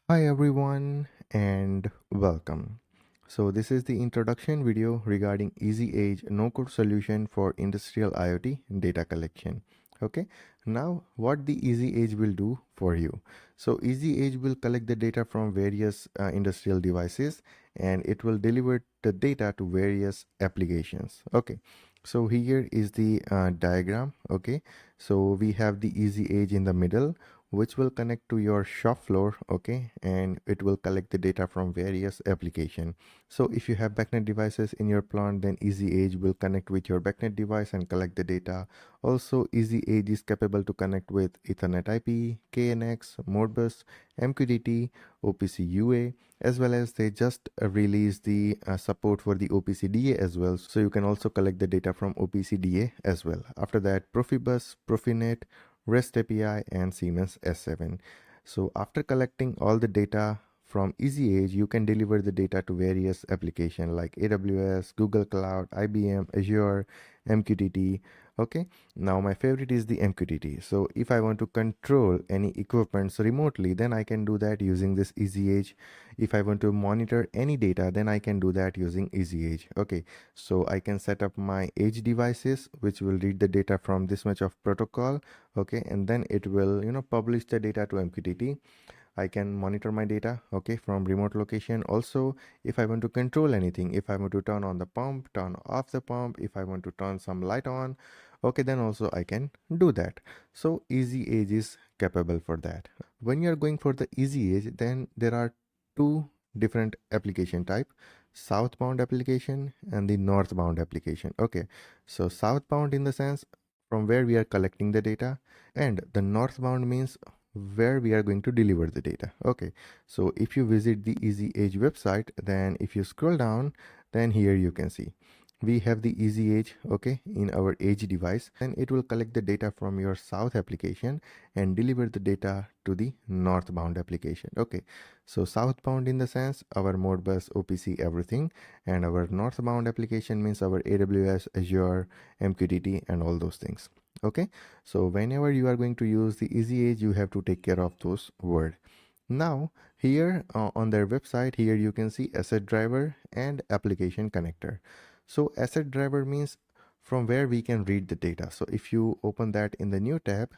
Hi everyone and welcome. So this is the introduction video regarding EasyEdge no-code solution for industrial IoT data collection. Okay, now what the EasyEdge will do for you. So EasyEdge will collect the data from various industrial devices and it will deliver the data to various applications. Okay, so here is the diagram. Okay, so we have the EasyEdge in the middle which will connect to your shop floor. Okay, and it will collect the data from various application. So if you have backnet devices in your plant, then EasyEdge will connect with your backnet device and collect the data. Also, EasyEdge is capable to connect with Ethernet IP, KNX, Modbus, MQTT, OPC UA, as well as they just released the support for the OPC DA as well. So you can also collect the data from OPC DA as well. After that, Profibus, Profinet, REST API, and Siemens S7. So after collecting all the data from EasyEdge, you can deliver the data to various applications like AWS, Google Cloud, IBM, Azure, MQTT. Okay, now my favorite is the MQTT. So if I want to control any equipments remotely, then I can do that using this EasyEdge. If I want to monitor any data, then I can do that using EasyEdge. Okay, so I can set up my edge devices which will read the data from this much of protocol. Okay, and then it will publish the data to MQTT. I can monitor my data, okay, from remote location. Also, if I want to control anything, if I want to turn on the pump, turn off the pump, if I want to turn some light on, okay, then also I can do that. So EasyEdge is capable for that. When you are going for the EasyEdge, then there are two different application type: southbound application and the northbound application. Okay, so southbound in the sense from where we are collecting the data, and the northbound means where we are going to deliver the data. Okay, so if you visit the EasyEdge website, then if you scroll down, then here you can see we have the EasyEdge, okay, in our edge device, and it will collect the data from your south application and deliver the data to the northbound application. Okay, so southbound in the sense our Modbus, OPC, everything, and our northbound application means our AWS, Azure, MQTT, and all those things. Okay, so whenever you are going to use the EasyEdge, you have to take care of those words. Now here on their website, here you can see asset driver and application connector. So asset driver means from where we can read the data. So if you open that in the new tab,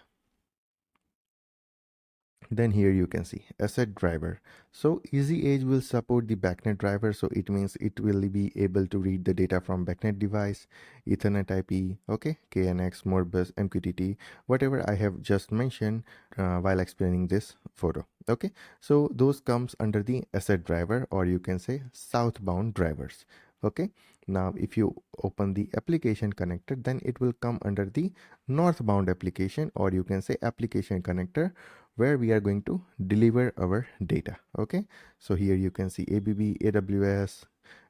then here you can see asset driver. So EasyEdge will support the backnet driver. So it means it will be able to read the data from backnet device, Ethernet IP, okay, KNX, Modbus, MQTT, whatever I have just mentioned while explaining this photo. Okay, so those comes under the asset driver, or you can say southbound drivers. Okay, now if you open the application connector, then it will come under the northbound application, or you can say application connector, where we are going to deliver our data. Okay, so here you can see ABB, AWS,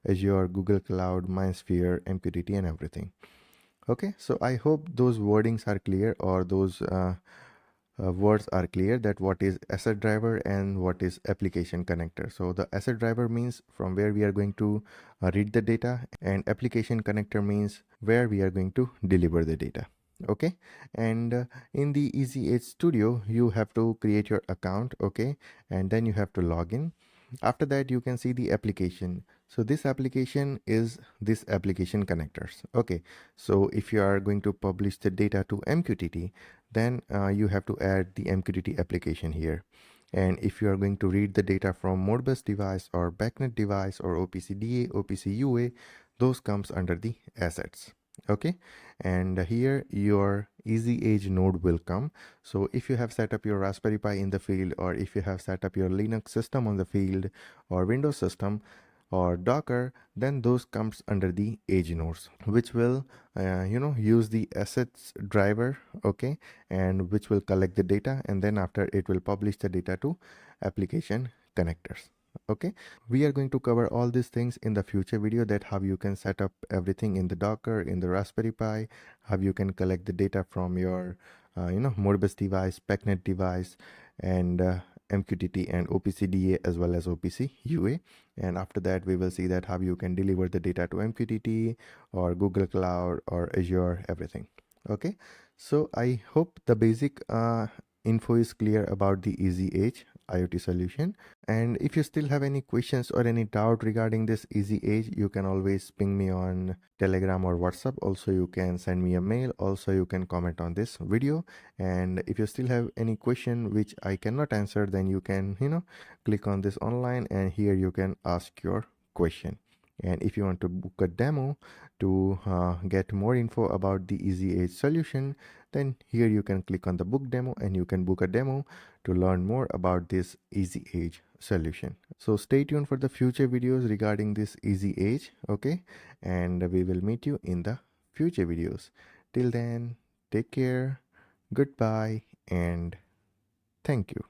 Azure, Google Cloud, MindSphere, MQTT, and everything. Okay, so I hope those wordings are clear, or those words are clear, that what is asset driver and what is application connector. So the asset driver means from where we are going to read the data, and application connector means where we are going to deliver the data. Okay, and in the EasyEdge Studio, you have to create your account. Okay, and then you have to log in. After that, you can see the application. So this application is this application connectors. Okay, so if you are going to publish the data to MQTT, then you have to add the MQTT application here. And if you are going to read the data from Modbus device or backnet device or OPC DA, OPC UA, those comes under the assets. Okay, and here your EasyEdge node will come. So if you have set up your Raspberry Pi in the field, or if you have set up your Linux system on the field, or Windows system, or Docker, then those comes under the edge nodes, which will use the assets driver. Okay, and which will collect the data, and then after it will publish the data to application connectors. Okay, we are going to cover all these things in the future video, that how you can set up everything in the Docker, in the Raspberry Pi, how you can collect the data from your Modbus device, backnet device, and MQTT and OPC DA, as well as OPC UA. And after that, we will see that how you can deliver the data to MQTT or Google Cloud or Azure, everything. Okay, so I hope the basic info is clear about the EasyEdge. IoT solution. And if you still have any questions or any doubt regarding this EasyEdge, you can always ping me on Telegram or WhatsApp. Also, you can send me a mail. Also, you can comment on this video. And if you still have any question which I cannot answer, then you can, click on this online, and here you can ask your question. And if you want to book a demo to get more info about the EasyEdge solution, then here you can click on the book demo and you can book a demo to learn more about this EasyEdge solution. So stay tuned for the future videos regarding this EasyEdge, okay? And we will meet you in the future videos. Till then, take care, goodbye, and thank you.